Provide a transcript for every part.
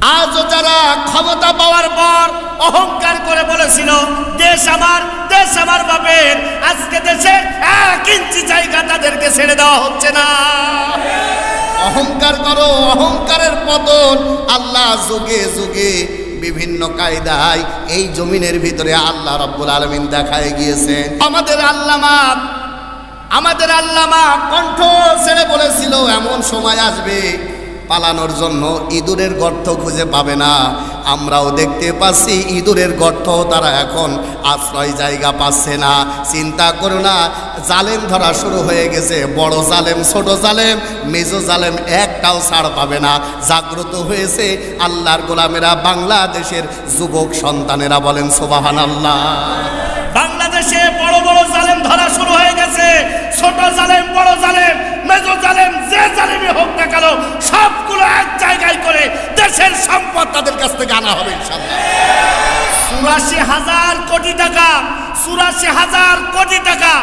আজও যারা ক্ষমতা পাওয়ার পর অহংকার করে বলেছিল দেশ আমার বাপের, আজকে দেশে 1 ইঞ্চি জায়গা তাদেরকে ছেড়ে দেওয়া হচ্ছে না। অহংকার করো, অহংকারের পতন আল্লাহ যুগে যুগে বিভিন্ন কায়দায় এই জমিনের ভিতরে আল্লাহ রাব্বুল আলামিন দেখায় গিয়েছেন। আমাদের আল্লামা কণ্ঠ ছেড়ে বলেছিল এমন সময় আসবে পালানোর জন্য ইঁদুরের গর্ত খুঁজে পাবে না। আমরাও দেখতে পাচ্ছি ইঁদুরের গর্ত তারা এখন আশ্রয় জায়গা পাচ্ছে না। চিন্তা করো না, জালেম ধরা শুরু হয়ে গেছে। বড় জালেম, ছোট জালেম, মেজো জালেম একটাও ছাড় পাবে না। জাগ্রত হয়েছে আল্লাহর গোলামেরা, বাংলাদেশের যুবক সন্তানেরা। বলেন সুবহানাল্লাহ। বাংলাদেশে বড় বড় জালেম ধরা শুরু হয়ে গেছে। ছোট জালেম, বড় জালেম, মেজো জালেম, যে জালেমই হোক না কেন সবগুলো এক জায়গায় করে দেশের সম্পদ তাদের কাছ থেকে আনা হবে ইনশাআল্লাহ। ৮৪,০০০ কোটি টাকা, ৮৪,০০০ কোটি টাকা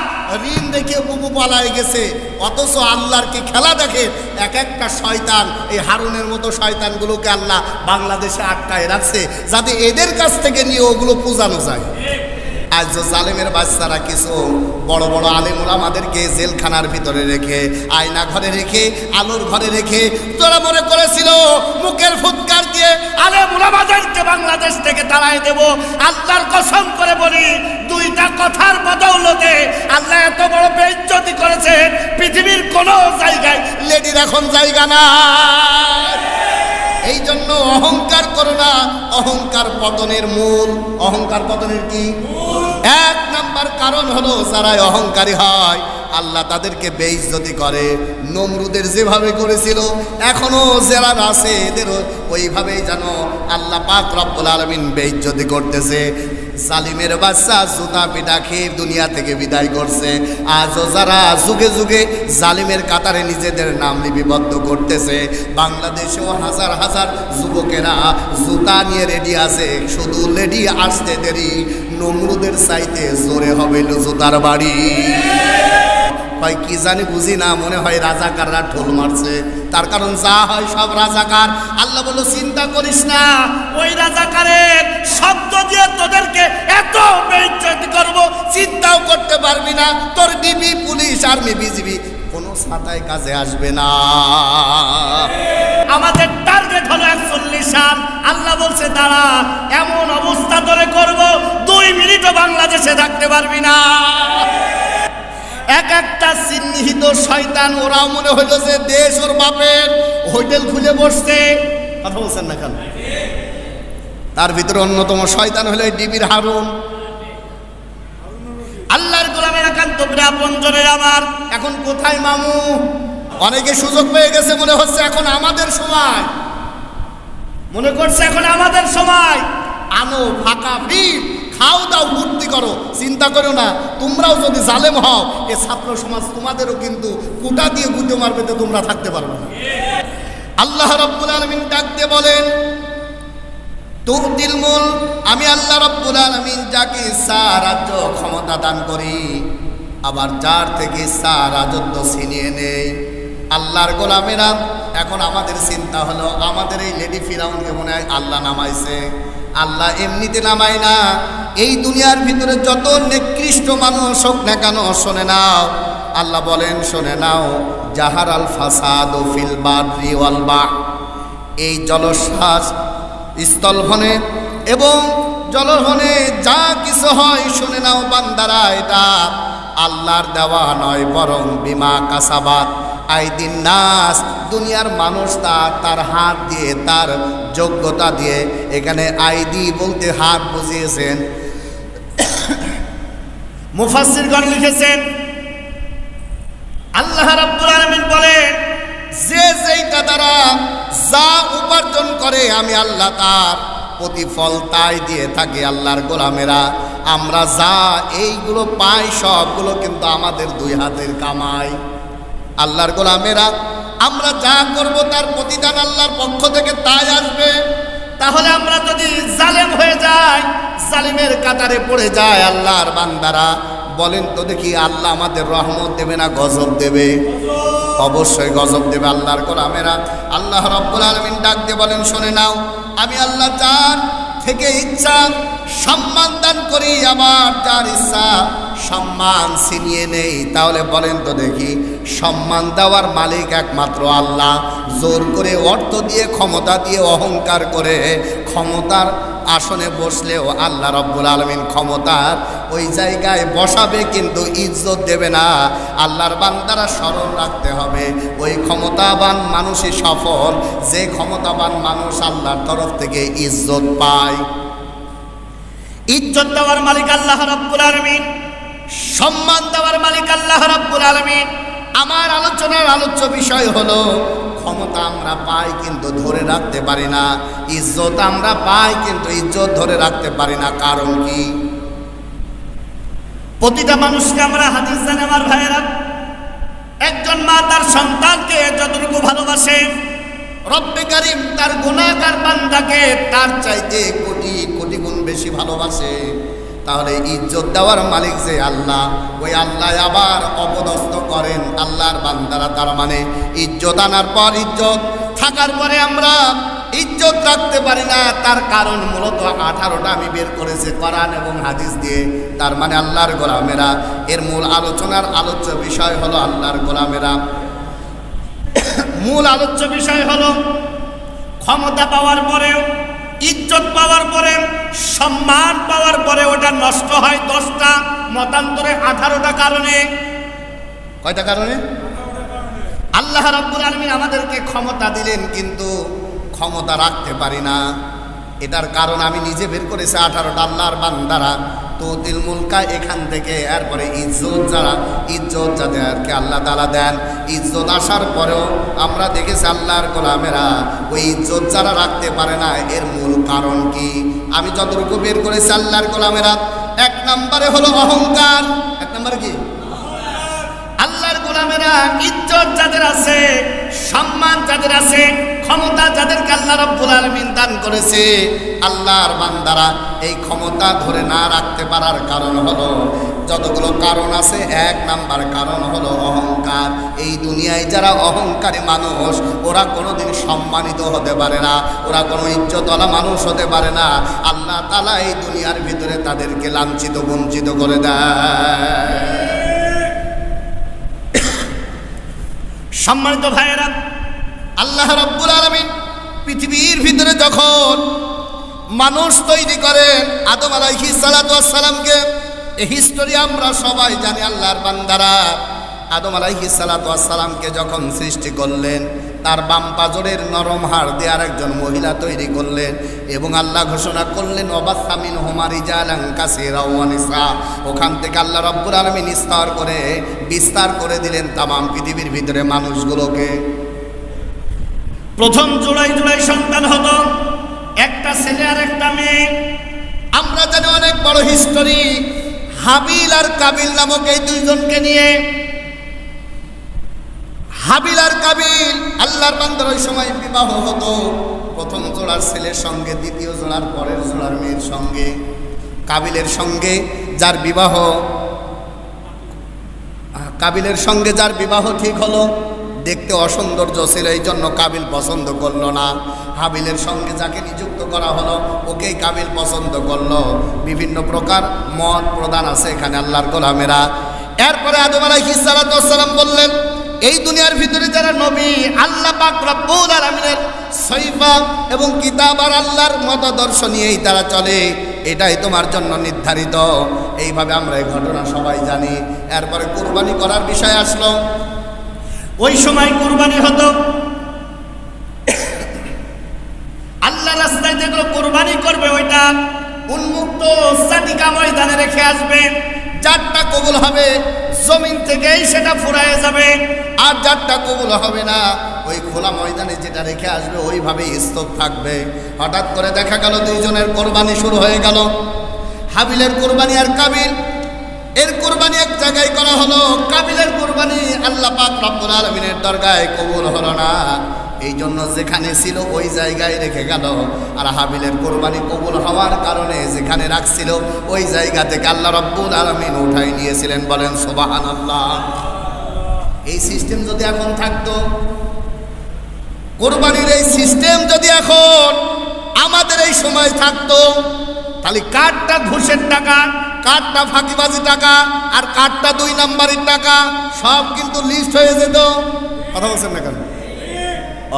ঋণ দেখে বুবু পালায় গেছে। অথচ আল্লাহর কি খেলা দেখে, এক একটা শয়তান, এই হারুনের মতো শয়তানগুলোকে আল্লাহ বাংলাদেশে আটকায় রাখছে যাতে এদের কাছ থেকে নিয়ে ওগুলো পূজানো যায়। আজ জালেমের বাচ্চারা কিছু বড় বড় আলেম ওলামাদেরকে জেলখানার ভিতরে রেখে, আয়না ঘরে রেখে, আলোর ঘরে রেখে তোরা মনে করেছিল মুখের ফুৎকার দিয়ে আলেম ওলামাদেরকে বাংলাদেশ থেকে তাড়াই দেব। আল্লাহর কসম করে বলি, 2টা কথার বদৌলতে আল্লাহ এত বড় বেইজ্জতি করেছেন, পৃথিবীর কোনো জায়গায় লেডির এখন জায়গা না। এই জন্য অহংকার করো না, অহংকার পতনের মূল। অহংকার পতনের কি 1 নাম্বার কারণ হলো যারা অহংকারী হয় আল্লাহ তাদেরকে বেইজ্জতি করে। নমরুদের যেভাবে করেছিল এখনো যারা আছে এদেরও ওইভাবেই যেন আল্লাহ পাক রব্বুল আলামিন বেইজ্জতি করতেছে। জালিমের বাচ্চা জুতা পিটা খেয়ে দুনিয়া থেকে বিদায় করছে। আজও যারা যুগে যুগে জালিমের কাতারে নিজেদের নাম লিপিবদ্ধ করতেছে, বাংলাদেশেও হাজার হাজার যুবকেরা জুতা নিয়ে রেডি আছে। শুধু রেডি আসতে দেরি, নমরুদের চাইতে জোরে হবে জুতার বাড়ি। হয় কি জানি বুঝি না, মনে হয় রাজাকাররা ঢোল মারছে। তার কারণ যা হয় সব রাজাকার। আল্লাহ বলল চিন্তা করিস না, ওই রাজাকারের শব্দ দিয়ে তোদেরকে এত বেইজ্জতি করব চিন্তাও করতে পারবি না। তোর ডিবি, পুলিশ, আর্মি, বিজিবি কোনো ছাতায় কাজে আসবে না। আমাদের টার্গেট হলো 41 সাল। আল্লাহ বলছে দাঁড়া, এমন অবস্থা তোরে করব 2 মিনিটও বাংলাদেশে থাকতে পারবি না। এক একটা চিহ্নিত শয়তান, ওরাও মনে হইল যে দেশ ওর বাপের, হোটেল খুলে বসছে। কথা বলছেন না কেন? তার ভিতরে অন্যতম শয়তান হলো ডিবির হারুন। আল্লাহর গোলামের একান্ত আপনজনের আমার এখন কোথায় মামু? অনেকে সুযোগ পেয়ে গেছে, মনে হচ্ছে এখন আমাদের সময়, মনে করছে এখন আমাদের সময়। আনো ফাঁকা ভিড়, খাও দাও, ফুর্তি করো, চিন্তা করো না। তোমরাও যদি জালেম হও, এ ছাত্র সমাজ তোমাদেরও কিন্তু কুটা দিয়ে গুঁজে মারবে, তো তোমরা থাকতে পারবে না। আল্লাহ রাব্বুল আলামিন ডাকতে বলেন তুতিল মুল, আমি আল্লাহ রাব্বুল আলামিন যাকে ইচ্ছা রাজ্য ক্ষমতা দান করি, আবার যার থেকে ইচ্ছা রাজত্ব ছিনিয়ে নেই। আল্লাহর গোলামেরা এখন আমাদের চিন্তা হলো আমাদের এই লেডি ফিরাউনকে মনে হয় আল্লাহ নামাইছে। আল্লাহ এমনিতে নামায় না। এই দুনিয়ার ভিতরে যত নিকৃষ্ট মানুষ হোক না কেন, শোনে নাও, আল্লাহ বলেন শোনে নাও, জাহার আল ফাসাদু ফিল বাররি ওয়াল বাহর, এই জলশ্বাস স্থলভনে এবং জলভনে যা কিছু হয় শুনে নাও বান্দারা, এটা আল্লাহর দেওয়া নয়, বরং বিমা কাসাবাত আইদিন নাস, দুনিয়ার মানুষ তার হাত দিয়ে, তার যোগ্যতা দিয়ে। এখানে আইদি বলতে হাত বুঝিয়েছেন। মুফাসসিরগণ লিখেছেন আল্লাহ রাব্বুল আলামিন বলেন যে যেইটা দ্বারা যা উপার্জন করে আমি আল্লাহ তার প্রতিফল তাই দিয়ে থাকি। আল্লাহর গোলামেরা আমরা যা এইগুলো পাই সবগুলো কিন্তু আমাদের 2 হাতের কামাই। আল্লাহর গোলামেরা আমরা যা করব তার প্রতিদান আল্লাহর পক্ষ থেকে তাই আসবে। তাহলে আমরা যদি জালেম হয়ে যাই, জালিমের কাতারে পড়ে যায়, আল্লাহর বান্দারা বলেন তো দেখি আল্লাহ আমাদের রহমত দেবে না গজব দেবে? অবশ্যই গজব দেবে। আল্লাহর গোলামেরা, আল্লাহ রাব্বুল আলামিন ডাক দিয়ে বলেন, শুনে নাও, আমি আল্লাহ যার থেকে ইচ্ছা সম্মান দান করি, আবার যার ইচ্ছা সম্মান ছিনিয়ে নেই। তাহলে বলেন তো দেখি, সম্মান দেওয়ার মালিক একমাত্র আল্লাহ। জোর করে, অর্থ দিয়ে, ক্ষমতা দিয়ে, অহংকার করে ক্ষমতার আসনে বসলেও আল্লাহ রাব্বুল আলামিন ক্ষমতার ওই জায়গায় বসাবে, কিন্তু ইজ্জত দেবে না। আল্লাহর বান্দারা স্মরণ রাখতে হবে, ওই ক্ষমতাবান মানুষই সফল, যে ক্ষমতাবান মানুষ আল্লাহর তরফ থেকে ইজ্জত পায়। ইজ্জত দেওয়ার মালিক আল্লাহ রাব্বুল আলামিন, সম্মান দেওয়ার মালিক আল্লাহ রাব্বুল আলামিন। আমার আলোচনার আলোচ্য বিষয় হলো, ক্ষমতা আমরা পাই কিন্তু ধরে রাখতে পারি না, ইজ্জত আমরা পাই কিন্তু ইজ্জত ধরে রাখতে পারি না। কারণ কি? প্রতিটা মানুষকে আমরা হাদিস জানি আমার ভাইয়েরা, একজন মা তার সন্তানকে যতটুকু ভালোবাসে, রব্বে কারীম তার গুনাহগার বান্দাকে তার চাইতে কোটি কোটি গুণ বেশি ভালোবাসে। তাহলে ইজ্জত দেওয়ার মালিক যে আল্লাহ, ওই আল্লাহ আবার অপদস্থ করেন আল্লাহর বান্দারা। তার মানে ইজ্জত আনার পর, ইজ্জত থাকার পরে আমরা ইজ্জত রাখতে পারি না। তার কারণ মূলত 18টা আমি বের করেছি কোরআন এবং হাদিস দিয়ে। তার মানে আল্লাহর গোলামেরা, এর মূল আলোচনার আলোচ্য বিষয় হলো আল্লাহর গোলামেরা। মূল আলোচ্য বিষয় হলো, ক্ষমতা পাওয়ার পরেও, ইজ্জত পাওয়ার পরে, সম্মান পাওয়ার পরে ওটা নষ্ট হয় 10টা, মতান্তরে 18টা কারণে। কয়টা কারণে? আল্লাহ রাব্বুল আলামিন আমাদেরকে ক্ষমতা দিলেন, কিন্তু ক্ষমতা রাখতে পারি না। এটার কারণ আমি নিজে বের করেছি, 18টা। আল্লাহর বান্দারা তুতিল মুলকা, এখান থেকে এরপরে ইজ্জত, যারা ইজ্জত যাদেরকে আল্লাহ তাআলা দেন, ইজ্জত আসার পরেও আমরা দেখেছি আল্লাহর গোলামেরা ওই ইজ্জত যারা রাখতে পারে না। এর মূল কারণ কি? আমি যতটুকু বের করেছি আল্লাহর গোলামেরা, 1 নম্বরে হলো অহংকার। 1 নম্বরে কি? আল্লাহর গোলামেরা, ইজ্জত যাদের আছে, সম্মান যাদের আছে, ক্ষমতা যাদেরকে আল্লাহ রাব্বুল আলামিন দান করেছে, আল্লাহর বান্দারা এই ক্ষমতা ধরে না রাখতে পারার কারণ হলো, যতগুলো কারণ আছে, 1 নাম্বার কারণ হলো অহংকার। এই দুনিয়ায় যারা অহংকারী মানুষ, ওরা কোনোদিন সম্মানিত হতে পারে না, ওরা কোনো ইজ্জতওয়ালা মানুষ হতে পারে না। আল্লাহ তাআলা এই দুনিয়ার ভিতরে তাদেরকে লাঞ্ছিত, বঞ্চিত করে দেয়। সম্মানিত ভাইয়েরা, আল্লাহ রাব্বুল আলামিন পৃথিবীর ভিতরে যখন মানুষ তৈরি করেন, আদম আলাইহিস সালাতু ওয়াস সালামকে, এই হিস্টোরি আমরা সবাই জানি। আল্লাহর বান্দারা, আদম আলাইহিস সালাতু ওয়াস সালামকে যখন সৃষ্টি করলেন, তার বাম পাজরের নরম হাড় দিয়ে আরেকজন মহিলা তৈরি করলেন, এবং আল্লাহ ঘোষণা করলেন, ওয়াবাসা মিনহুমা রিজালান কাসীরা ওয়া নিসা। ওখান থেকে আল্লাহ রাব্বুল আলামিন বিস্তার করে দিলেন তামাম পৃথিবীর ভিতরে মানুষগুলোকে। প্রথম জোড়াই সন্তান হতো, একটা ছেলে আর একটা মেয়ে। আমরা জানি অনেক বড় হিস্টোরি, হাবিল আর কাবিল নামক এই দুইজনকে নিয়ে। হাবিল আর কাবিল, আল্লাহর বান্দার ওই সময় বিবাহ হতো, প্রথম জোড়ার ছেলের সঙ্গে, দ্বিতীয় জোড়ার পরের জোড়ার মেয়ের সঙ্গে। কাবিলের সঙ্গে যার বিবাহ ঠিক হলো, দেখতে অসৌন্দর্য ছিল, এই জন্য কাবিল পছন্দ করলো না। হাবিলের সঙ্গে যাকে নিযুক্ত করা হলো, ওকেই কাবিল পছন্দ করলো। বিভিন্ন প্রকার মত প্রদান আছে এখানে আল্লাহর গোলামেরা। এরপরে আদম আলাইহিস সালাতু ওয়াস সালাম বললেন, এই দুনিয়ার ভিতরে যারা নবী, আল্লাহ পাক রব্বুল আলামিনের সহিফা এবং কিতাব আর আল্লাহর মতাদর্শ নিয়েই তারা চলে, এটাই তোমার জন্য নির্ধারিত। এইভাবে আমরা এই ঘটনা সবাই জানি। এরপরে কুরবানি করার বিষয় আসলো। ওই সময় কুরবানি হতো, আল্লাহ রাস্তায় যেগুলো কুরবানি করবে, ওইটা উন্মুক্ত সাদিকা ময়দানে রেখে আসবে। যারটা কবুল হবে জমিন থেকেই সেটা ফুরায় যাবে, আর যারটা কবুল হবে না, ওই খোলা ময়দানে যেটা রেখে আসবে ওইভাবেই স্তব থাকবে। হঠাৎ করে দেখা গেল দুইজনের কোরবানি শুরু হয়ে গেল। হাবিলের কোরবানি আর কাবিল এর কোরবানি এক জায়গায় করা হলো। কাবিলের কোরবানি আল্লাহ পাক রব্বুল আলামিনের দরগায় কবুল হলো না। এই জন্য যেখানে ছিল ওই জায়গায় রেখে গেল। আর হাবিলের কোরবানি কবুল হওয়ার কারণে যেখানে রাখছিল ওই জায়গা থেকে আল্লাহ রাব্বুল আলামিন উঠাই নিয়েছিলেন। বলেন সুবহানাল্লাহ। এই সিস্টেম যদি এখন থাকতো, কোরবানির এই সিস্টেম যদি এখন আমাদের এই সময় থাকতো, তাহলে কাঠটা ঘুষের টাকা, কাঠটা ফাঁকিবাজি টাকা, আর কাঠটা 2 নাম্বারের টাকা সব কিন্তু লিস্ট হয়ে যেত। কথা বলছেন না কেন?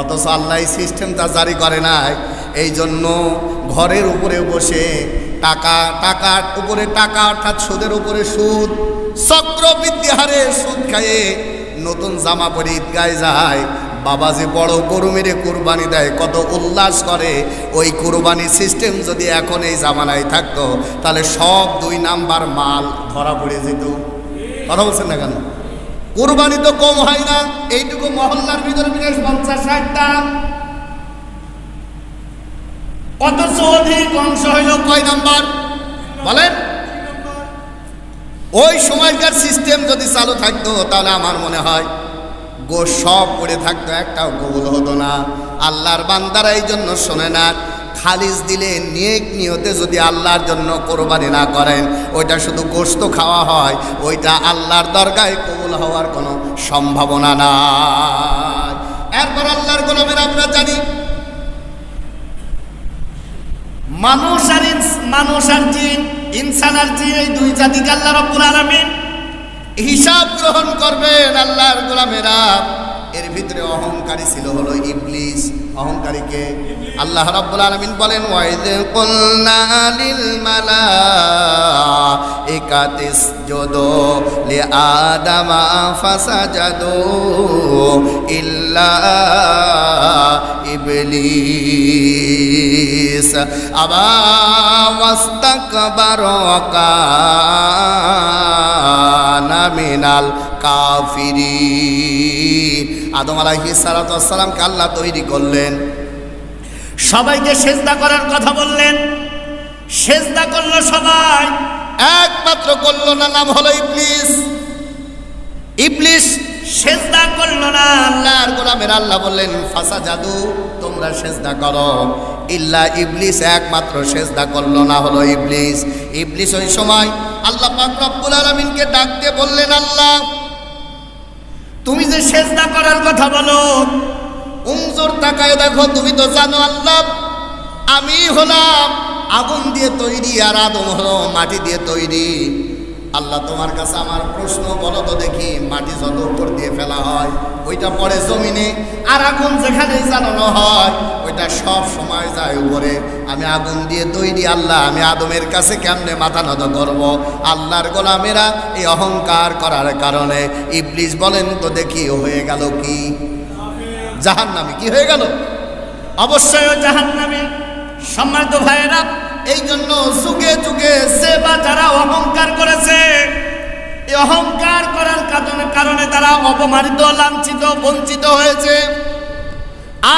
অথচ আল্লাহ এই সিস্টেমটা জারি করে নাই। এই জন্য ঘরের উপরে বসে টাকার উপরে টাকা, অর্থাৎ সুদের উপরে সুদ, চক্রবৃদ্ধি হারে সুদ খাইয়ে নতুন জামা পরে ঈদগায় যায়। বাবা যে বড় গরু মেরে কুরবানি দেয়, কত উল্লাস করে। ওই কুরবানি সিস্টেম যদি এখন এই জামানায় থাকতো, তাহলে সব 2 নাম্বার মাল ধরা পড়ে যেত। কথা বলছেন না কেন? কুরবানি তো কম হয় না, এইটুকু মহল্লার ভিতরে 50-60টা, অথচ অধিক অংশ হইল কয় নাম্বার বলেন? ওই সময়কার সিস্টেম যদি চালু থাকতো, তাহলে আমার মনে হয় গোশ সব পড়ে থাকতো, একটাও কবুল হতো না। আল্লাহর বান্দারা এই জন্য শোনে না, খালিস দিলে নেক নিয়তে যদি আল্লাহর জন্য কোরবানি না করেন, ওইটা শুধু গোশত খাওয়া হয়, ওইটা আল্লাহর দরগায় কবুল হওয়ার কোনো সম্ভাবনা নাই। এরপর আল্লাহর গোলামের আমরা জানি, মানুষ আর জিন, ইনসান আর জিন, এই 2 জাতিকে আল্লাহ রাব্বুল আলামিন হিসাব গ্রহণ করবেন। আল্লাহর গোলামেরা, এর ভিতরে অহংকারী ছিল হলো ইবলিস। অহংকারীকে আল্লাহ রাব্বুল আলামিন বলেন, ওয়াইদ কুলনা লিল মালাইকাতি ইসজুদু লিআদামা ফাসাজাদু ইল্লা ইবলিস আবা ওয়াস্তাকবারা ওয়া কানা মিনাল কাফিরিন। আদম আলাইহিস সালাতু ওয়াস সালামকে আল্লাহ তৈরি করলেন, সবাইকে সেজদা করার কথা বললেন, সেজদা করলো সবাই, একমাত্র করলো না, নাম হলো ইবলিস। ইবলিস সেজদা করলো না। আল্লাহর গোলামের আল্লাহ বললেন, ফাসাজাদু, তোমরা সেজদা করো, ইল্লা ইবলিস, একমাত্র সেজদা করলো না হলো ইবলিস। ইবলিস ওই সময় আল্লাহ পাক রব্বুল আলামিনকে ডাকতে বললেন, আল্লাহ তুমি যে সেজদা করার কথা বলো, উনজুর তাকায় দেখো, তুমি তো জানো আল্লাহ আমি হলাম আগুন দিয়ে তৈরি, আর আদম হলো মাটি দিয়ে তৈরি। আল্লাহ তোমার কাছে আমার প্রশ্ন, বলো তো দেখি, মাটি যত উপর দিয়ে ফেলা হয় ওইটা পড়ে জমিনে, আর আগুন যেখানে জ্বালানো হয় ওইটা সব সময় যায় উপরে। আমি আগুন দিয়ে তৈরি আল্লাহ, আমি আদমের কাছে কেমনে মাথা নত করব? আল্লাহর গোলামেরা এই অহংকার করার কারণে ইবলিস বলেন তো দেখি হয়ে গেল কি? জাহান্নামী। কি হয়ে গেল? অবশ্যই জাহান্নামী। সম্মানিত ভাইয়েরা, এই জন্য যুগে যুগে যে বা যারা অহংকার করেছে, এই অহংকার করার কারণে তারা অপমানিত, লাঞ্ছিত, বঞ্চিত হয়েছে।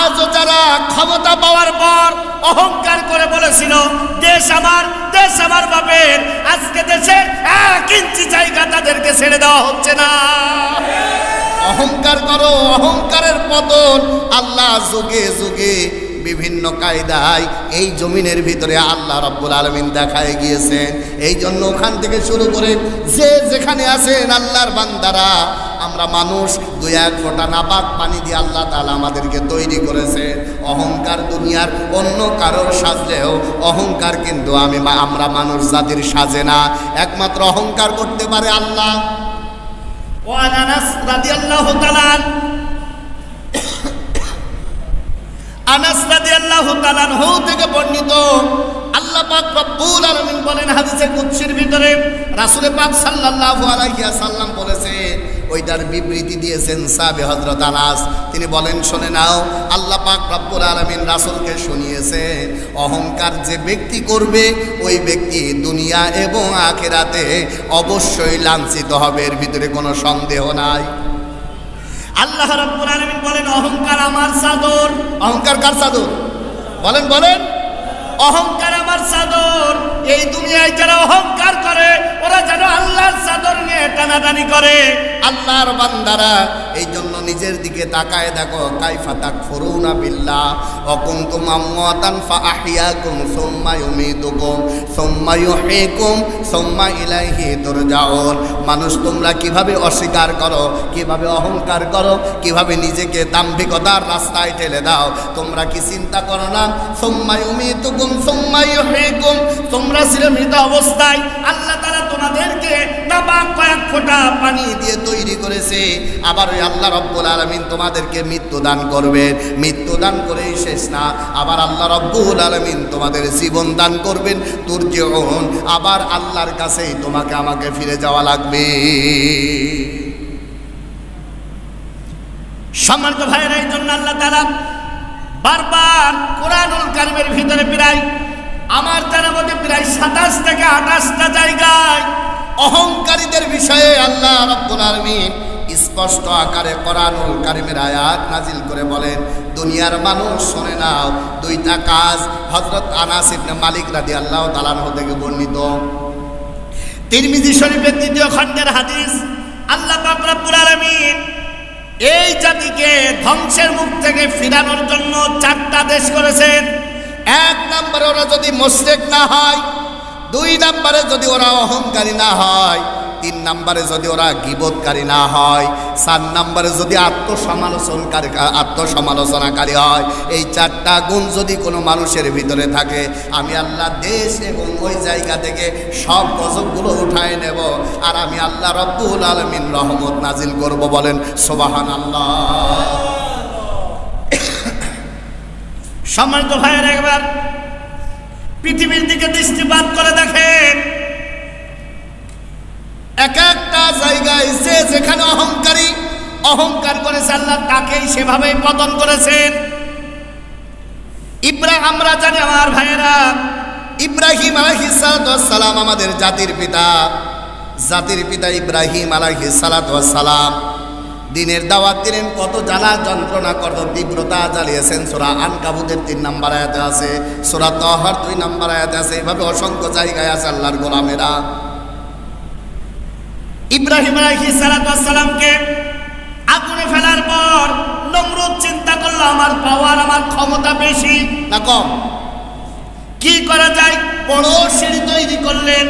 আজও যারা ক্ষমতা পাওয়ার পর অহংকার করে বলেছিল দেশ আমার, দেশ আমার বাপের, আজকে দেশে 1 ইঞ্চি জায়গা তাদেরকে ছেড়ে দেওয়া হচ্ছে না। অহংকার করো, অহংকারের পতন আল্লাহ যুগে যুগে বিভিন্ন কায়দায় এই জমিনের ভিতরে আল্লাহ রাব্বুল আলামিন দেখায় গিয়েছেন। এই জন্য ওখান থেকে শুরু করে যে যেখানে আছেন আল্লাহর বান্দারা, আমরা মানুষ 2-1 ফোঁটা নাপাক পানি দিয়ে আল্লাহ তাআলা আমাদেরকে তৈরি করেছে। অহংকার দুনিয়ার অন্য কারোর সাজলেও অহংকার কিন্তু আমরা মানুষ জাতির সাজে না, একমাত্র অহংকার করতে পারে আল্লাহ। আনাস রাদিয়াল্লাহু তাআলা, আনাস রাদিয়াল্লাহু তাআলা আনহু থেকে বর্ণিত, আল্লাহ পাক রব্বুল আলামিন বলেন হাদিসে কুদসির ভিতরে, রাসূল পাক সাল্লাল্লাহু আলাইহি ওয়াসাল্লাম বলেছে, ওইটার বিবৃতি দিয়েছেন সাহাবী হযরত আনাস। তিনি বলেন, শুনে নাও, আল্লাহ পাক রব্বুল আলামিন রাসূলকে শুনিয়েছে, অহংকার যে ব্যক্তি করবে ওই ব্যক্তি দুনিয়া এবং আখিরাতে অবশ্যই লাঞ্ছিত হবে, এর ভিতরে কোনো সন্দেহ নাই। আল্লাহ রাব্বুল আলামিন বলেন, অহংকার আমার চাদর। অহংকার কার চাদর? বলেন বলেন। অহংকার আমার চাদর। এই দুনিয়ায় যারা অহংকার করে ওরা যেন আল্লাহর চাদর নিয়ে টানাটানি করে। আল্লাহর বান্দারা এই জন্য নিজের দিকে তাকায় দেখো, কাইফা তাকফুরুনা বিল্লাহ ওয়া কুনতুম আমওয়াতান ফাআহইয়াকুম সুম্মা ইউমীতুকুম সুম্মা ইউহয়িকুম সুম্মা ইলাইহি তুরজাউন। মানুষ তোমরা কিভাবে অস্বীকার করো, কিভাবে অহংকার করো, কিভাবে নিজেকে দাম্ভিকতার রাস্তায় ঠেলে দাও। তোমরা কি চিন্তা করো না, সুম্মা ইউমীতুকুম সুম্মা ইউহয়িকুম, তোমরা ছিলে মৃত অবস্থায়, আল্লাহ তাআলা তোমাদেরকে নাপাক কয়েক ফোঁটা পানি দিয়ে তৈরি করেছে। আবার ওই আল্লাহ রব্বুল আলামিন তোমাদেরকে মৃত্যু দান করবেন। মৃত্যু দান করেই শেষ না, আবার আল্লাহ রব্বুল আলামিন তোমাদের জীবন দান করবেন। তুরজিউন, আবার আল্লাহর কাছেই তোমাকে আমাকে ফিরে যাওয়া লাগবে। সম্মানিত ভাইয়েরা, এই জন্য আল্লাহ তাআলা বারবার কোরআনুল কারীমের ভিতরে প্রায় আমার জানার মধ্যে প্রায় 27 থেকে 28টা জায়গায় অহংকারীদের বিষয়ে আল্লাহ রাব্বুল আলামিন স্পষ্ট আকারে কোরআনুল কারীমের আয়াত নাজিল করে বলেন, দুনিয়ার মানুষ শুনে নাও, দুইটা কাজ। হযরত আনাস ইবনে মালিক রাদিয়াল্লাহু তাআলা আনহু থেকে বর্ণিত, তিরমিজি শরীফের 3য় খণ্ডের হাদিস। আল্লাহ পাক রব্বুল আলামিন এই জাতিকে ধ্বংসের মুখ থেকে ফিরানোর জন্য 4টা দেশ করেছেন। 1 নম্বরে ওরা যদি মুশরিক না হয়, 2 নম্বরে যদি ওরা অহংকারী না হয়, 3 নম্বরে যদি ওরা গীবতকারী না হয়, 4 নম্বরে যদি আত্মসমালোচনাকারী হয়। এই 4টা গুণ যদি কোনো মানুষের ভিতরে থাকে, আমি আল্লাহ দেশ এবং ওই জায়গা থেকে সব গজবগুলো উঠায় নেব, আর আমি আল্লাহ রব্বুল আলামিন রহমত নাজিল করব। বলেন সুবহানাল্লাহ। সম্মানিত ভাইয়েরা, একবার পৃথিবীর দিকে দৃষ্টিপাত করে দেখেন, এক একটা জায়গায় যে যেখানে অহংকার করেছে আল্লাহ তাকেই সেভাবেই পতন করেছেন। আমরা জানি আমার ভাইয়েরা, ইব্রাহিম আলাইহিস সালাম আমাদের জাতির পিতা ইব্রাহিম আলাইহিস সালাম দিনের দাওয়াত দিলেন, কত জ্বালা যন্ত্রণা, কত তীব্রতা জ্বালিয়েছেন। সূরা আনকাবুতের 3 নম্বর আয়াতে আছে, সূরা তাহার 2 নম্বর আয়াতে আছে, এভাবে অসংখ্য জায়গায় আছে আল্লাহর গোলামেরা। ইব্রাহিম আলাইহিস সালামকে আগুনে ফেলার পর নমরুদ চিন্তা করলো, আমার পাওয়ার, আমার ক্ষমতা বেশি না কম, কি করা যায়? বড় সিঁড়ি তৈরি করলেন।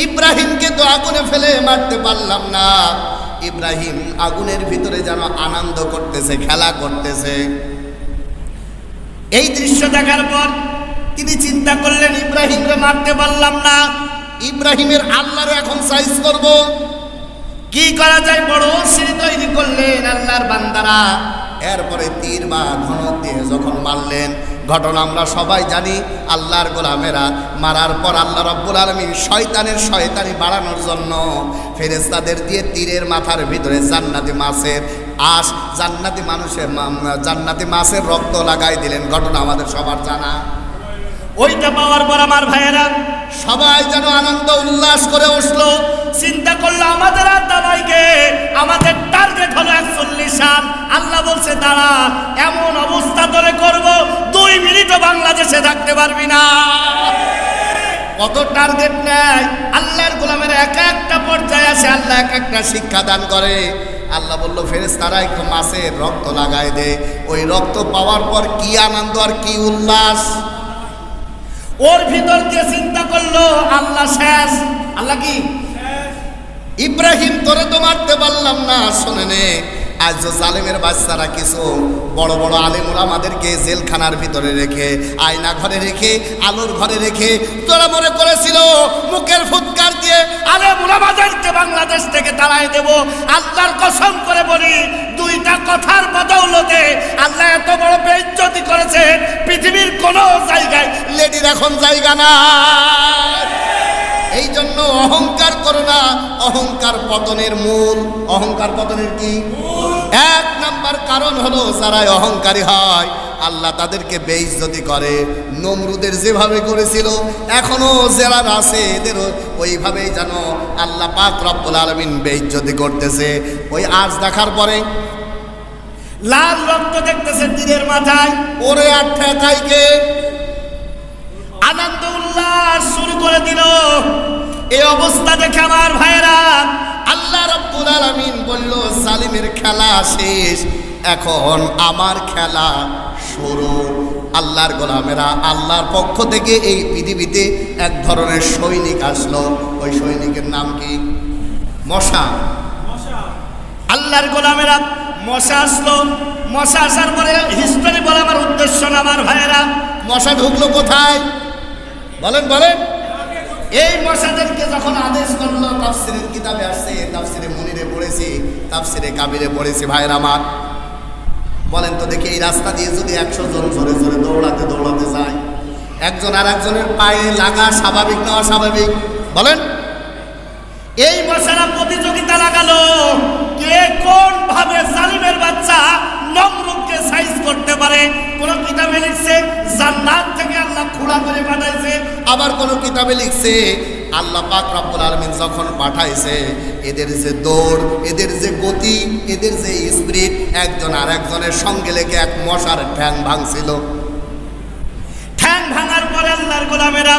ইব্রাহিমকে তো আগুনে ফেলে মারতে পারলাম না। ইব্রাহিম আগুনের ভিতরে যেন আনন্দ করতেছে, খেলা করতেছে। এই দৃশ্য দেখার পর তিনি চিন্তা করলেন, ইব্রাহিমকে মারতে পারলাম না, ইব্রাহিমের আল্লাহর এখন সাইজ করব, কি করা যায়? বড় সিঁড়ি তৈরি করলেন আল্লাহর বান্দারা। এরপরে তীর বা ধনুক দিয়ে যখন মারলেন, ঘটনা আমরা সবাই জানি। আল্লাহর গোলামেরা মারার পর আল্লাহ রাব্বুল আলামিন শয়তানি বাড়ানোর জন্য ফেরেশতাদের দিয়ে তীরের মাথার ভিতরে জান্নাতি মাছের রক্ত লাগাই দিলেন। ঘটনা আমাদের সবার জানা। ওইটা পাওয়ার পর আমার ভাইয়েরা সবাই যেন আনন্দ উল্লাস করে উঠলো। চিন্তা করলো, আমাদের আর দাবাইকে, আমাদের টার্গেট হলো 41 সাল। আল্লাহ বলছে, দাঁড়া, এমন অবস্থা ধরে করব 2 মিনিটও বাংলাদেশে থাকতে পারবি না। কত টার্গেট নেয় আল্লাহর গোলামের, এক একটা পর্যায়ে আসে আল্লাহ এক একটা শিক্ষা দান করে। আল্লাহ বলল, ফেরেশতারা একটু মাছের রক্ত লাগায় দে। ওই রক্ত পাওয়ার পর কি আনন্দ আর কি উল্লাস! ওর ভিতর দিয়ে চিন্তা করলো, আল্লাহ শেষ। আল্লাহ কি? ইব্রাহিম তোরে তো মারতে পারলাম না। শোনে নে, আজ জালেমের বাচ্চারা কিছু বড় বড় আলেম ওলামাদেরকে জেলখানার ভিতরে রেখে, আয়না ঘরে রেখে, আলোর ঘরে রেখে তোরা মনে করেছিল মুখের ফুৎকার দিয়ে আলেম ওলামাদেরকে বাংলাদেশ থেকে তাড়াই দেব। আল্লাহর কসম করে বলি, 2টা কথার বদৌলতে আল্লাহ এত বড় বেইজ্জতি করেছেন, পৃথিবীর কোনো জায়গায় লেডির এখন জায়গা না। এই জন্য অহংকার করো না, অহংকার পতনের মূল। অহংকার পতনের কি 1 নাম্বার কারণ হলো, যারা অহংকারী হয় আল্লাহ তাদেরকে বেইজ্জতি করে। নমরুদের যেভাবে করেছিল, এখনো যারা আছে এদেরও ওইভাবেই যেন আল্লাহ পাক রব্বুল আলামিন বেইজ্জতি করতেছে। ওই আজ দেখার পরে লাল রক্ত দেখতেছে তীরের মাথায়, ওরে আঠা খাইকে আনন্দ উল্লাস শুরু করে দিল। এই অবস্থা দেখে আমার ভাইরা আল্লাহ রাব্বুল আলামিন বলল জালিমের খেলা শেষ, এখন আমার খেলা শুরু। আল্লাহর গোলামেরা, আল্লাহর পক্ষ থেকে এই পৃথিবীতে এক ধরনের সৈনিক আসলো। ওই সৈনিকের নাম কি? মশা। আল্লাহর গোলামেরা, মশা আসলো। মশা আসার পরে হিস্টোরি বলা আমার উদ্দেশ্য না আমার ভাইয়েরা। মশা ঢুকলো কোথায় বলেন বলেন? এই মশাদেরকে যখন আদেশ করলো, তাফসীরের কিতাবে আসছে, তাফসীরে মুনিরে পড়েছি, তাফসীরে কাবিরে পড়েছি। ভাইয়েরা আমার, বলেন তো দেখি, এই রাস্তা দিয়ে যদি 100 জন জোরে জোরে দৌড়াতে দৌড়াতে যায়, একজন আর একজনের পায়ে লাগা স্বাভাবিক না অস্বাভাবিক? বলেন। এই মশারা প্রতিযোগিতা লাগালো কে কোন ভাবে জালিমের বাচ্চা নমরুদকে সাইজ করতে পারে। কোন কিতাবে লিখছে জান্নাত থেকে আল্লাহ খোলা করে পাঠাইছে, আবার কোন কিতাবে লিখছে আল্লাহ পাক রব্বুল আলামিন যখন পাঠাইছে এদের যে দৌড়, এদের যে গতি, এদের যে স্পিরিট, একজন আর একজনের সঙ্গে লেগে এক মশার ঠ্যাং ভাঙছিল। ঠ্যাং ভাঙার পরে আল্লাহর গোলামেরা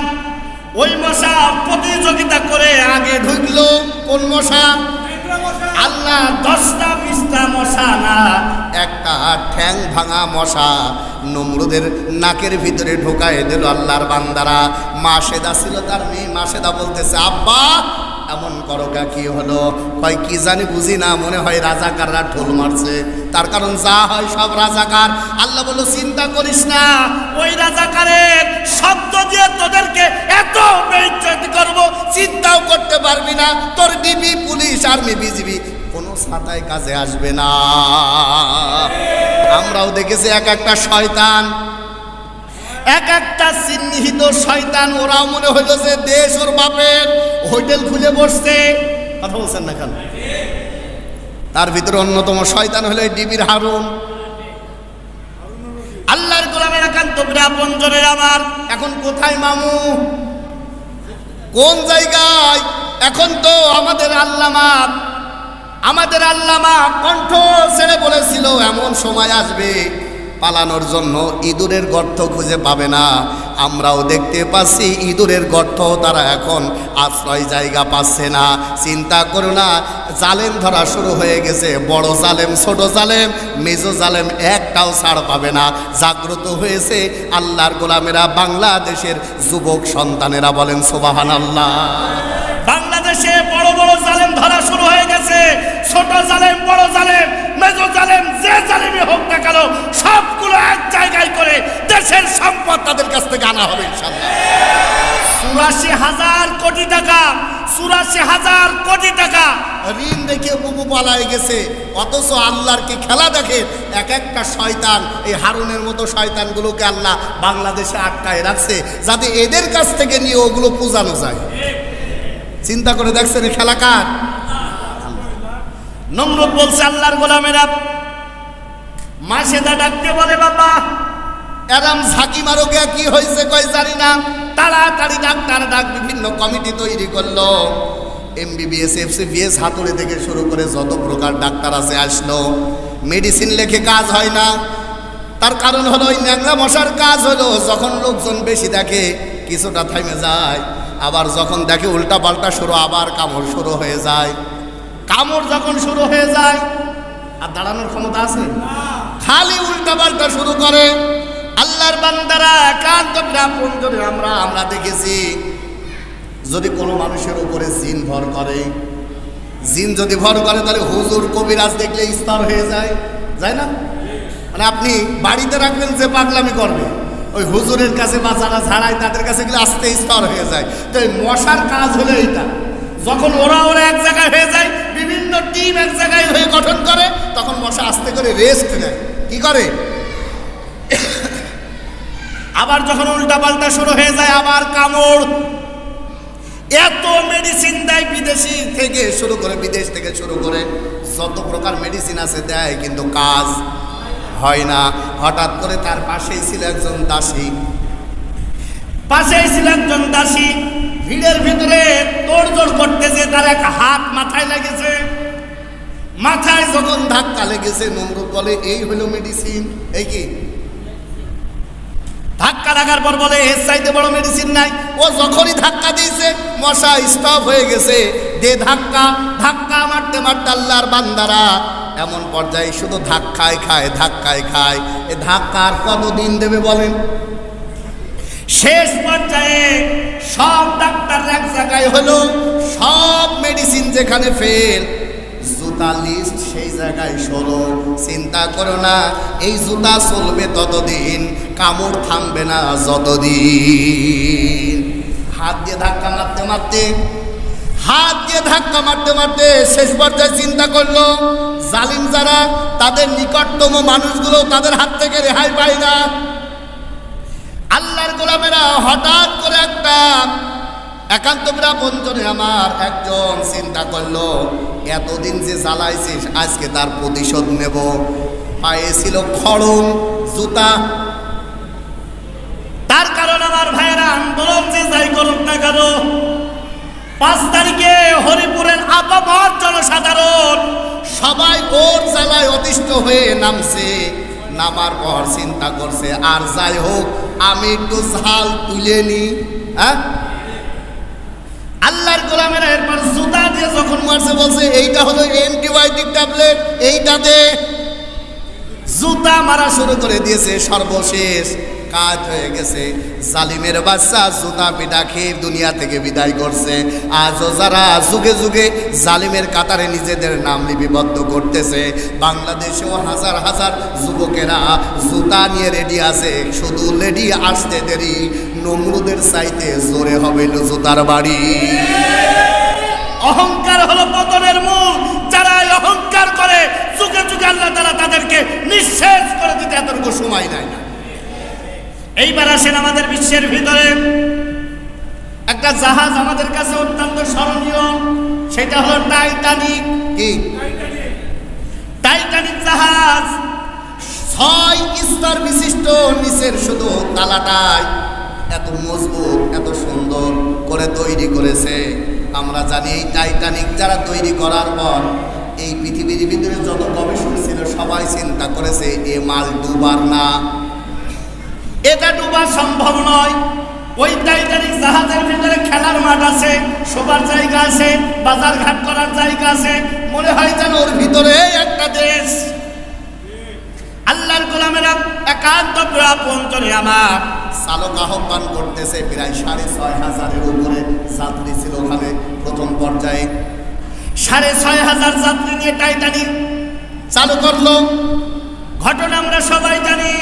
ওই মশা প্রতিযোগিতা করে আগে ঢুকলো। কোন মশা? আল্লাহ 10টা 20টা মশা না, একটা ঠ্যাং ভাঙা মশা নমরুদের নাকের ভিতরে ঢোকায় দিল আল্লাহর বান্দারা। মাসেদা ছিল তার মেয়ে, মাসেদা বলতেছে আব্বা এমন করো কা, কি হলো? হয় কি জানি বুঝি না, মনে হয় রাজাকাররা ঢোল মারছে। তার কারণ যা হয় সব রাজাকার। আল্লাহ বলল চিন্তা করিস না, ওই রাজাকারের শব্দ দিয়ে তোদেরকে এত বেইজ্জতি করব চিন্তাও করতে পারবি না। তোর ডিবি, পুলিশ, আর্মি, বিজিবি কোনো ছাতায় কাজে আসবে না। আমরাও দেখেছি এক একটা শয়তান, এক একটা চিহ্নিত শয়তান, ওরাও মনে হইল যে দেশ ওর বাপের, হোটেল খুলে বসছে। কথা বলছেন না কেন? তার ভিতরে অন্যতম শয়তান হলো ডিবির হারুন। আল্লাহর গোলামের একান্ত আপনজনের আমার, এখন কোথায় মামু? কোন জায়গায়? এখন তো আমাদের আল্লামা কণ্ঠ ছেড়ে বলেছিল এমন সময় আসবে পালানোর জন্য ইঁদুরের গর্ত খুঁজে পাবে না। আমরাও দেখতে পাচ্ছি ইঁদুরের গর্ত তারা এখন আশ্রয় জায়গা পাচ্ছে না। চিন্তা করো না, জালেম ধরা শুরু হয়ে গেছে। বড় জালেম, ছোট জালেম, মেজো জালেম একটাও ছাড় পাবে না। জাগ্রত হয়েছে আল্লাহর গোলামেরা, বাংলাদেশের যুবক সন্তানেরা। বলেন সুবহানাল্লাহ। বাংলাদেশে বড় বড় জালেম ধরা শুরু হয়ে গেছে। ছোট জালেম, বড় জালেম, মেজো জালেম, যে জালেমই হোক না কেন সবগুলো এক জায়গায় করে দেশের সম্পদ তাদের কাছ থেকে আনা হবে ইনশাআল্লাহ। ৮৪,০০০ কোটি টাকা, ৮৪,০০০ কোটি টাকা ঋণ রেখে বুবু পালায় গেছে। অথচ আল্লাহর কি খেলা দেখে, এক একটা শয়তান, এই হারুনের মতো শয়তানগুলোকে আল্লাহ বাংলাদেশে আটকায় রাখছে যাতে এদের কাছ থেকে নিয়ে ওগুলো পূজানো যায়। চিন্তা করে দেখছেন এই খেলা কার? নমরুদ বলছে আল্লাহর গোলামেরা, মাসেদা ডাকতে বলে বাবা এরম ঝাঁকি মারো গিয়া কি হয়েছে? কয় জানি না। তাড়াতাড়ি ডাক্তার ডাক, বিভিন্ন কমিটি তৈরি করলো। MBBS, FCBS, হাতুড়ি থেকে শুরু করে যত প্রকার ডাক্তার আছে আসলো। মেডিসিন লেখে কাজ হয় না। তার কারণ হলো ওই ন্যাংরা মশার কাজ হলো যখন লোকজন বেশি দেখে কিছুটা থামে যায়, আবার যখন দেখে উল্টা পাল্টা শুরু, আবার কামড় শুরু হয়ে যায়। কামড় যখন শুরু হয়ে যায় আর দাঁড়ানোর ক্ষমতা আছে? খালি উল্টা পাল্টা শুরু করে। আল্লাহর বান্দারা একান্ত আপন করে আমরা দেখেছি, যদি কোনো মানুষের উপরে জিন ভর করে, জিন যদি ভর করে তাহলে হুজুর কবিরাজ দেখলে স্তর হয়ে যায়, যায় না? মানে আপনি বাড়িতে রাখবেন যে পাগলামি করবে, ওই হুজুরের কাছে বা যারা ঝাড়ায় তাদের কাছে গেলে আস্তে স্তর হয়ে যায়। তো এই মশার কাজ হলো এইটা, যখন ওরা এক জায়গায় হয়ে যায়, বিভিন্ন টিম এক জায়গায় হয়ে গঠন করে, তখন মশা আস্তে করে রেস্ট নেয়। কি করে? আবার যখন উল্টা পাল্টা শুরু হয়ে যায় আবার কামড়। এত মেডিসিন দেয় বিদেশি থেকে শুরু করে, বিদেশ থেকে শুরু করে যত প্রকার মেডিসিন আছে দেয়, কিন্তু কাজ হয় না। হঠাৎ করে তার পাশেই ছিল একজন দাসী, ভিড়ের ভিতরে তোড়জোড় করতেছে, তার এক হাত মাথায় লেগেছে। মাথায় যখন ধাক্কা লেগেছে, নমরুদ বলে এই হলো মেডিসিন। এই কি ধাক্কা লাগার পর বলে এর চাইতে বড় মেডিসিন নাই। ও যখনই ধাক্কা দিয়েছে মশা স্টপ হয়ে গেছে। দে ধাক্কা, ধাক্কা মারতে মারতে আল্লাহর বান্দারা এমন পর্যায়ে শুধু ধাক্কায় খায়, ধাক্কায় খায়। এ ধাক্কা আর কতদিন দেবে বলেন? শেষ পর্যায়ে সব ডাক্তার এক জায়গায় হলো, সব মেডিসিন যেখানে ফেল, জুতা লিস্ট সেই জায়গায় ষোলো। চিন্তা করো না, এই জুতা চলবে ততদিন, কামড় থামবে না যতদিন। হাত দিয়ে ধাক্কা মারতে মারতে, হাত দিয়ে ধাক্কা মারতে মারতে শেষ পর্যায়ে চিন্তা করলো জালিম যারা, তাদের নিকটতম মানুষগুলো তাদের হাত থেকে রেহাই পায় না। আল্লাহর গোলামেরা হঠাৎ করে একটা একান্ত আপনজনে আমার একজন চিন্তা করলো, এতদিন যে জ্বালাইছিস আজকে তার প্রতিশোধ নেব। পায়ে ছিল খড়ম জুতা, তার কারণ আমার ভাইয়েরা আন্দোলন যে যাই করুক না কেন, 5 তারিখে হরিপুরের আপামর জনসাধারণ সবাই ওর জ্বালায় অতিষ্ঠ হয়ে নামছে। নামার পর চিন্তা করছে আর যাই হোক আমি একটু ঝাল তুলে নি। আল্লাহর গোলামেরা এরপর জুতা দিয়ে যখন মারছে বলছে এইটা হলো অ্যান্টিবায়োটিক ট্যাবলেট, এইটা দে। জুতা মারা শুরু করে দিয়েছে। সর্বশেষ কাজ হয়ে গেছে। জালিমের বাচ্চা জুতা পিটা খেয়ে দুনিয়া থেকে বিদায় করছে। আজও যারা যুগে যুগে জালিমের কাতারে নিজেদের নাম লিপিবদ্ধ করতেছে, বাংলাদেশেও হাজার হাজার যুবকেরা জুতা নিয়ে রেডি আছে। শুধু রেডি আসতে দেরি, নমরুদের চাইতে জোরে হবে জুতার বাড়ি। অহংকার হলো পতনের মূল। যারা অহংকার করে যুগে যুগে আল্লাহ তাআলা তাদেরকে নিঃশেষ করে দিতে এতটুকু সময় নেয় না। এইবার আসেন আমাদের বিশ্বের ভিতরে একটা জাহাজ আমাদের কাছে অত্যন্ত স্মরণীয়, সেটা হলো টাইটানিক। কি টাইটানিক জাহাজ 6 স্তর বিশিষ্ট, নিচের শুধু তালাটাই এত মজবুত এত সুন্দর করে তৈরি করেছে। আমরা জানি এই টাইটানিক যারা তৈরি করার পর এই পৃথিবীর ভিতরে যত গবেষক ছিল সবাই চিন্তা করেছে এ মাল ডুবার না, এটা ডুবা সম্ভব নয়। ওই টাইটানিক জাহাজের ভিতরে খেলার মাঠ আছে, শোবার জায়গা আছে, বাজার ঘাট করার জায়গা আছে। মনে হয় যেন ওর ভিতরে একটা দেশ। আল্লাহর গোলামেরা একান্ত আপনজনে আমার চালক আহ্বান করতেছে। প্রায় 6,500-এর উপরে যাত্রী ছিল ওখানে প্রথম পর্যায়ে। 6,500 যাত্রী নিয়ে টাইটানিক চালু করলো। ঘটনা আমরা সবাই জানি।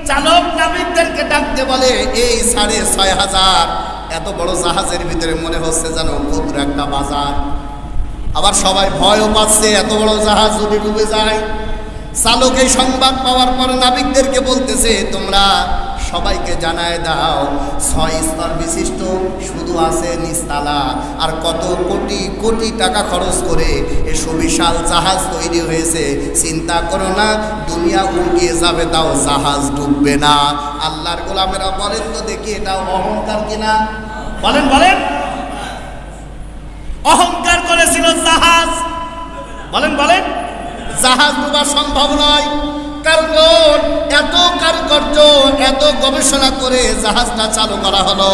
চালক নাবিকদেরকে ডাকতে বলে এই 6,500 এত বড় জাহাজের ভিতরে মনে হচ্ছে যেন ক্ষুদ্র একটা বাজার। আবার সবাই ভয়ও পাচ্ছে, এত বড় জাহাজ যদি ডুবে যায়। চালক এই সংবাদ পাওয়ার পর নাবিকদেরকে বলতেছে তোমরা সবাইকে জানায় দাও 6 স্তর বিশিষ্ট শুধু আছে নিচতলা, আর কত কোটি কোটি টাকা খরচ করে এই সুবিশাল জাহাজ তৈরি হয়েছে। চিন্তা করো না, দুনিয়া উল্টিয়ে যাবে তাও জাহাজ ডুববে না। আল্লাহর গোলামেরা বলেন তো দেখি এটা অহংকার কিনা? বলেন বলেন। অহংকার করেছিল জাহাজ। বলেন বলেন। জাহাজ ডুবা সম্ভব নয়, কারণ এত কারুকার্য এত গবেষণা করে জাহাজটা চালু করা হলো।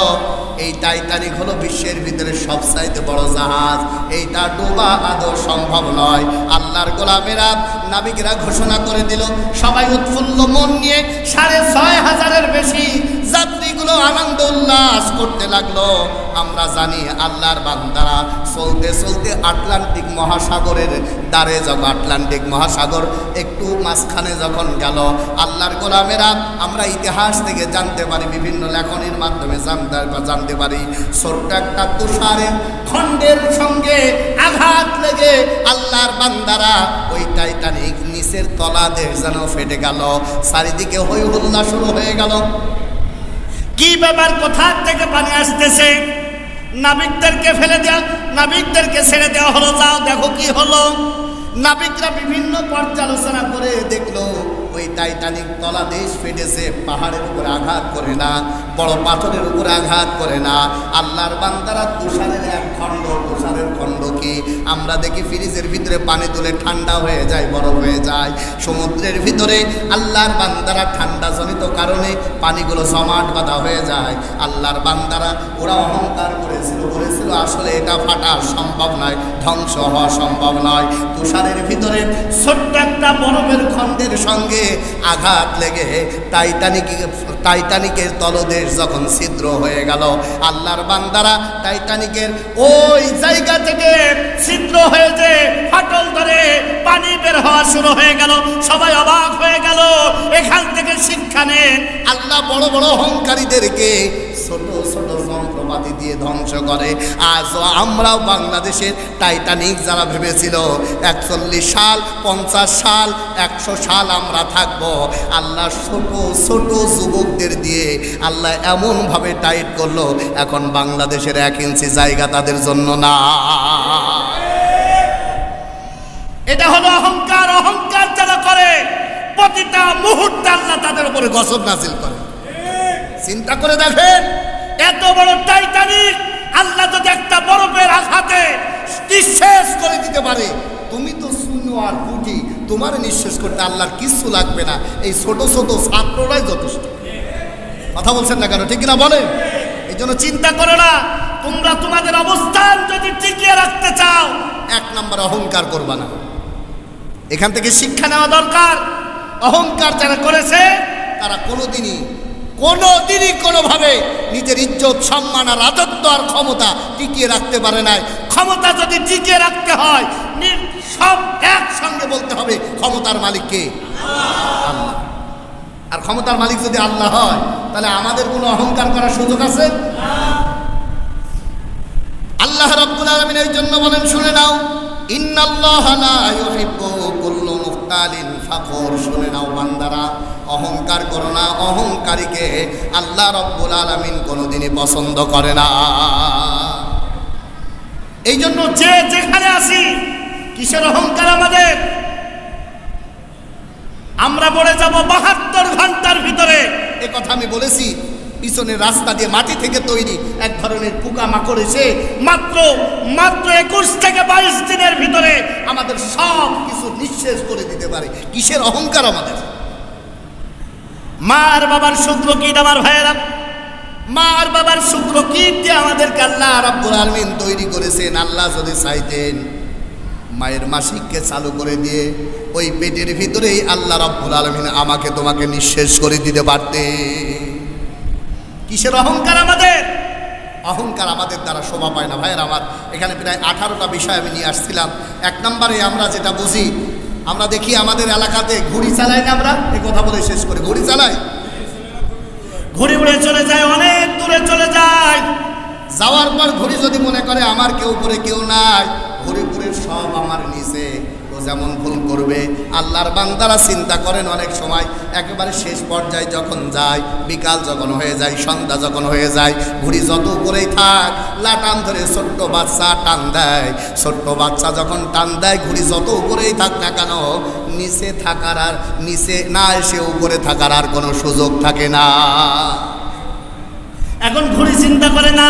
এই টাইটানিক হলো বিশ্বের ভিতরে সবচাইতে বড় জাহাজ, এইটা ডোবা আদৌ সম্ভব নয়। আল্লাহর গোলামেরা নাবিকেরা ঘোষণা করে দিল। সবাই উৎফুল্ল মন নিয়ে 6,500-এর বেশি যাত্রীগুলো আনন্দ উল্লাস করতে লাগলো। আমরা জানি আল্লাহর বান্দারা চলতে চলতে আটলান্টিক মহাসাগরের দ্বারে যখন আটলান্টিক মহাসাগর একটু মাঝখানে যখন গেল, আল্লাহর গোলামেরা আমরা ইতিহাস থেকে জানতে পারি, বিভিন্ন লেখনের মাধ্যমে জানতে পারি, ছোট্ট একটা তুষারের খণ্ডের সঙ্গে আঘাত লেগে আল্লাহর বান্দারা ওই টাইটানিক নিচের তলাদেশ যেন ফেটে গেল। চারিদিকে হই হুল্লা শুরু হয়ে গেল। কি ব্যাপার, কোথা থেকে পানি আসতেছে? নাবিকদেরকে ফেলে দেওয়া, নাবিকদেরকে ছেড়ে দেওয়া হলো, যাও দেখো কি হলো। নাবিকরা বিভিন্ন পর্যালোচনা করে দেখলো ওই ওই টাইটানিক তলাদেশ ফেটেছে, পাহাড়ের উপরে আঘাত করে না, বড় পাথরের উপরে আঘাত করে না। আল্লাহর বান্দারা তুষারের এক খণ্ড, তুষারের খণ্ড কি আমরা দেখি ফ্রিজের ভিতরে পানি তুলে ঠান্ডা হয়ে যায়, বরফ হয়ে যায়। সমুদ্রের ভিতরে আল্লাহর বান্দারা ঠান্ডা জনিত কারণে পানিগুলো জমাট বাঁধা হয়ে যায়। আল্লাহর বান্দারা ওরা অহংকার করেছিল, বলেছিল আসলে এটা ফাটা সম্ভব নয়, ধ্বংস হওয়া সম্ভব নয়। তুষারের ভিতরে ছোট্ট একটা বরফের খণ্ডের সঙ্গে আঘাত লেগে টাইটানিকের তলদেশ যখন ছিদ্র হয়ে গেল, আল্লাহর বান্দারা টাইটানিকের ওই জায়গা থেকে ছিদ্র হয়েছে, ফাটল ধরে পানি বের হওয়া শুরু হয়ে গেল। সবাই অবাক হয়ে গেল। এখান থেকে শিক্ষা নেন, আল্লাহ বড় বড় অহংকারীদেরকে ছোট ছোট যন্ত্রপাতি দিয়ে ধ্বংস করে। আজও আমরাও বাংলাদেশের টাইটানিক যারা ভেবেছিল 41 সাল, 50 সাল, 100 সাল আমরা থাকবো, আল্লাহ ছোট ছোট যুবকদের দিয়ে আল্লাহ এমনভাবে টাইট করলো, এখন বাংলাদেশের 1 ইঞ্চি জায়গা তাদের জন্য না। এটা হলো অহংকার। অহংকার যারা করে প্রতিটা মুহূর্তে আল্লাহ তাদের উপরে গজব নাজিল করে। চিন্তা করে দেখেন, এত বড় টাইটানিক আল্লাহ যদি একটা বরফের আঘাতে নিঃশেষ করে দিতে পারে, তুমি তো শূন্য আর কুটি, তোমার নিঃশেষ করতে আল্লাহর কিছু লাগবে না, এই ছোট ছোট ছাত্ররাই যথেষ্ট। কথা বলছেন না কেন, ঠিক কিনা বলেন? এই জন্য চিন্তা করো না, তোমরা তোমাদের অবস্থান যদি টিকিয়ে রাখতে চাও, 1 নম্বর অহংকার করবা না। এখান থেকে শিক্ষা নেওয়া দরকার। অহংকার যারা করেছে তারা কোনোদিনই কোনোভাবে নিজের ইজ্জত, সম্মান, আর রাজত্ব আর ক্ষমতা টিকিয়ে রাখতে পারে নাই। ক্ষমতা যদি টিকিয়ে রাখতে হয়, সব একসঙ্গে বলতে হবে ক্ষমতার মালিক কে? আল্লাহ। আর ক্ষমতার মালিক যদি আল্লাহ হয়, তাহলে আমাদের কোনো অহংকার করার সুযোগ আছে? আল্লাহ রাব্বুল আলামিন এই জন্য বলেন, শুনে নাও, ইন্নাল্লাহা লা ইউহিব্বু কুল্লা মুখতালিন ফাখুর। শুনে নাও বান্দারা, অহংকার করো না। অহংকারীকে আল্লাহ রাব্বুল আলামিন কোনোদিনই পছন্দ করে না। এই জন্য যে যেখানে আসি, কিসের অহংকার আমাদের? আমরা পড়ে যাব 72 ঘন্টার ভিতরে। এ কথা আমি বলেছি, পিছনের রাস্তা দিয়ে মাটি থেকে তৈরি এক ধরনের পোকা মাকড় এসে মাত্র 21 থেকে 22 দিনের ভিতরে আমাদের সব কিছু নিঃশেষ করে দিতে পারে। কিসের অহংকার আমাদের? মার বাবার শুক্র কীট, আমার ভাইয়েরা, মার বাবার শুক্র কীট দিয়ে আমাদেরকে আল্লাহ রাব্বুল আলামিন তৈরি করেছেন। আল্লাহ যদি চাইতেন মায়ের মাসিককে চালু করে দিয়ে ওই পেটের ভিতরেই আল্লাহ রাব্বুল আলামিন আমাকে তোমাকে নিঃশেষ করে দিতে পারতেন। কিসের অহংকার আমাদের? অহংকার আমাদের দ্বারা শোভা পায় না। ভাইয়ের আমার, এখানে প্রায় 18টা বিষয় আমি নিয়ে আসছিলাম। 1 নম্বরে আমরা যেটা বুঝি, আমরা দেখি আমাদের এলাকাতে ঘুড়ি চালাই না, আমরা এই কথা বলে শেষ করে ঘুড়ি চালাই, ঘুড়ি উড়ে চলে যায়, অনেক দূরে চলে যায়। যাওয়ার পর ঘুড়ি যদি মনে করে আমার কেউ উপরে কেউ নাই, ঘুড়ি ঘুরে সব আমার নিচে, ও যেমন ভুল করবে। আল্লাহর বান্দারা চিন্তা করেন অনেক সময় একেবারে শেষ পর্যায়ে যখন যায়, বিকাল যখন হয়ে যায়, সন্ধ্যা যখন হয়ে যায়, ঘুড়ি যত উপরেই থাক, লাটান ধরে ছোট্ট বাচ্চা টান দেয়। ছোট্ট বাচ্চা যখন টান দেয়, ঘুড়ি যত উপরেই থাক না কেন, নিচে থাকার আর নিচে না এসে উপরে থাকার আর কোনো সুযোগ থাকে না। এখন ঘুড়ি চিন্তা করে না,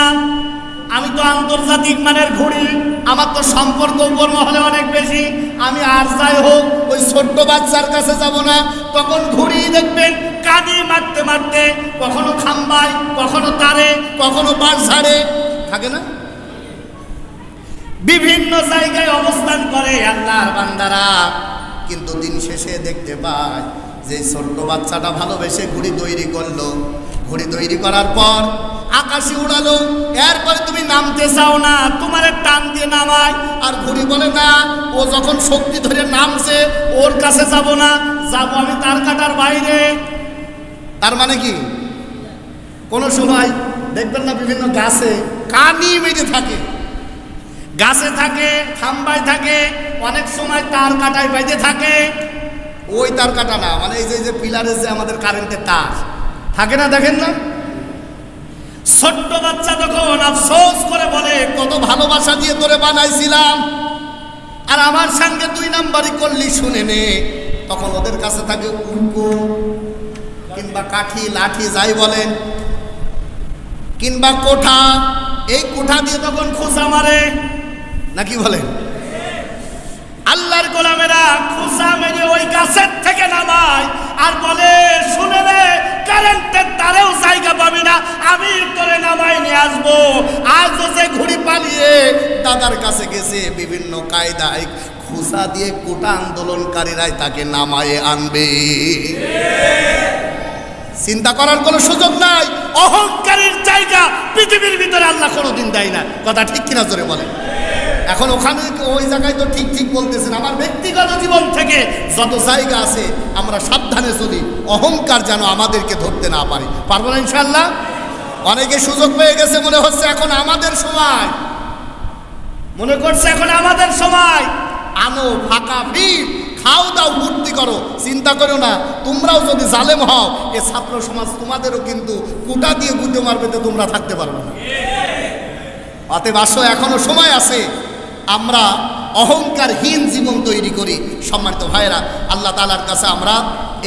আমি তো আন্তর্জাতিক মানের ঘুড়ি, আমার তো সম্পর্ক উপর মহলে অনেক বেশি, আমি আর যাই হোক ওই ছোট্ট বাচ্চার কাছে যাব না। তখন ঘুড়ি দেখবেন কানি মারতে মারতে কখনো খাম্বায়, কখনো তারে, কখনো বাঁশঝাড়ে থাকে না, বিভিন্ন জায়গায় অবস্থান করে আল্লাহর বান্দারা। কিন্তু দিন শেষে দেখতে পায় যে ছোট্ট বাচ্চাটা ভালোবেসে ঘুড়ি তৈরি করলো, ঘুড়ি তৈরি করার পর আকাশে উড়ালো, এরপরে তুমি নামতে চাও না, তোমার টান দিয়ে নামায়। আর ঘুড়ি বলে না, ও যখন শক্তি ধরে নামছে, ওর কাছে যাব না, যাবো আমি তার কাটার বাইরে। তার মানে কি, কোনো সময় দেখবেন না বিভিন্ন গাছে কানি মেরে থাকে, গাছে থাকে, খাম্বায় থাকে, অনেক সময় তার কাটায় বাইতে থাকে। ওই তার কাটা না, মানে এই যে পিলারের যে আমাদের কারেন্টের তার থাকে না, দেখেন না। ছোট্ট বাচ্চা তখন আফসোস করে বলে, কত ভালোবাসা দিয়ে তোরে বানাইছিলাম, আর আমার সঙ্গে 2 নাম্বারই করলি, শুনে নে। তখন ওদের কাছে থাকে উল্কো কিংবা কাঠি লাঠি যাই বলেন, কিংবা কোঠা। এই কোঠা দিয়ে তখন খোঁচা মারে, নাকি বলেন? আল্লাহর গোলামেরা খোঁচা মেরে ওই গাছের থেকে নামায় আর বলে, শুনে রে, কারেন্টের তারেও জায়গা পাবি না, আমি তোরে নামাই নিয়ে আসবো। আজ যে ঘুড়ি পালিয়ে দাদার কাছে গেছে, বিভিন্ন কায়দায় খোঁচা দিয়ে কোটা আন্দোলনকারীরাই তাকে নামায়ে আনবে। চিন্তা করার কোনো সুযোগ নাই। অহংকারের জায়গা পৃথিবীর ভিতরে আল্লাহ কোনোদিন দেয় না। কথা ঠিক কিনা জোরে বলেন। এখন ওখানে ওই জায়গায় তো ঠিক ঠিক বলতেছেন। আমার ব্যক্তিগত জীবন থেকে যত জায়গা আছে আমরা সাবধানে চলি, অহংকার যেন আমাদেরকে ধরতে না পারে। পারবো না ইনশাআল্লাহ? অনেকে সুযোগ পেয়ে গেছে, মনে হচ্ছে এখন আমাদের সময়, মনে করছে এখন আমাদের সময়। আনো ফাঁকা ভিড়, খাও দাও ভর্তি করো, চিন্তা করো না। তোমরাও যদি জালেম হও, এ ছাত্র সমাজ তোমাদেরও কিন্তু কুটা দিয়ে গুঁজে মারবে, তো তোমরা থাকতে পারবে না। অতএব আসো, এখনো সময় আছে, আমরা অহংকারহীন জীবন তৈরি করি। সম্মানিত ভাইয়েরা, আল্লাহ তাআলার কাছে আমরা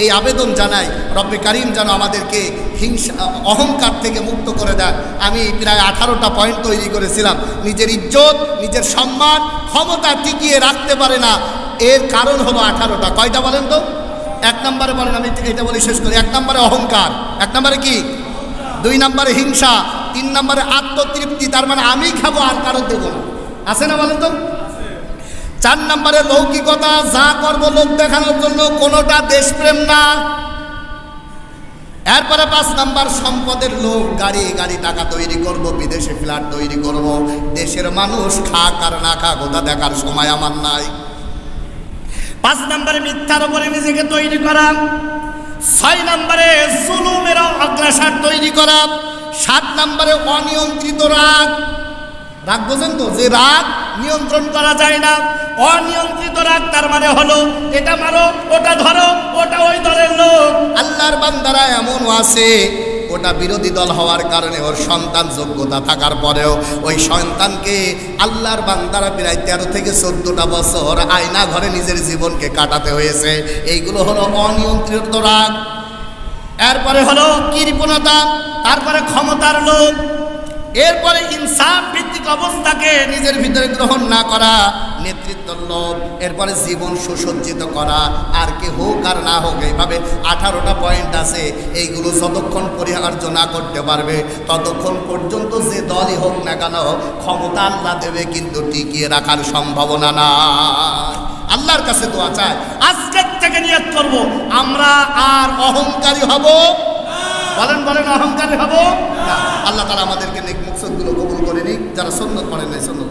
এই আবেদন জানাই, রব্বে কারিম যেন আমাদেরকে হিংসা অহংকার থেকে মুক্ত করে দেয়। আমি প্রায় 18টা পয়েন্ট তৈরি করেছিলাম। নিজের ইজ্জত, নিজের সম্মান, ক্ষমতা টিকিয়ে রাখতে পারে না, এর কারণ হলো 18টা। কয়টা বলেন তো? 1 নম্বরে বলেন, আমি এটা বলে শেষ করি। 1 নম্বরে অহংকার, 1 নম্বরে কি? 2 নম্বরে হিংসা, 3 নম্বরে আত্মতৃপ্তি, তার মানে আমি খাবো আর কারো দেবো না। আছে না বলেন তো? 4 নম্বরে লৌকিকতা, যা করবো লোক দেখানোর জন্য, কোনোটা দেশপ্রেম না। এরপরে 5 নম্বর সম্পদের লোভ, গাড়ি গাড়ি টাকা তৈরি করব, বিদেশে ফ্ল্যাট তৈরি করব, দেশের মানুষ খাক আর না খাক ওটা দেখার সময় আমার নাই। 5 নম্বরে মিথ্যার উপরে নিজেকে তৈরি করা। 6 নম্বরে জুলুমের অগ্রাসর তৈরি করা। 7 নম্বরে অনিয়ন্ত্রিত রাগ। রাগ বোঝেন তো, যে রাগ নিয়ন্ত্রণ করা যায় না। অনিয়ন্ত্রিত রাগ তার মানে হলো এটা মারো, ওটা ধরো, ওটা ওই দলের লোক। আল্লাহর বান্দারা এমনও আছে, ওটা বিরোধী দল হওয়ার কারণে ওর সন্তান যোগ্যতা থাকার পরেও ওই সন্তানকে আল্লাহর বান্দারা প্রায় 13 থেকে 14টা বছর আয়না ঘরে নিজের জীবনকে কাটাতে হয়েছে। এইগুলো হলো অনিয়ন্ত্রিত রাগ। এরপরে হলো কৃপণতা, তারপরে ক্ষমতার লোভ, এরপরে ইনসাফ ভিত্তিক অবস্থাকে নিজের ভিতরে গ্রহণ না করা, নেতৃত্বের লোভ, এরপরে জীবন সুসজ্জিত করা, আর কে হোক আর না হোক। এইভাবে 18টা পয়েন্ট আছে। এইগুলো যতক্ষণ পরিহার্য না করতে পারবে ততক্ষণ পর্যন্ত যে দলই হোক না কেন ক্ষমতা আল্লাহ দেবে, কিন্তু টিকিয়ে রাখার সম্ভাবনা না। আল্লাহর কাছে দোয়া চাই, আজকের থেকে নিয়ত করব আমরা আর অহংকারী হব। বলেন বলেন, অহংকারী হব না। আল্লাহ তাআলা আমাদেরকে নেক মুকসদগুলো কবুল করে নিক। যারা সুন্নাত পড়েন নাই সুন্নাত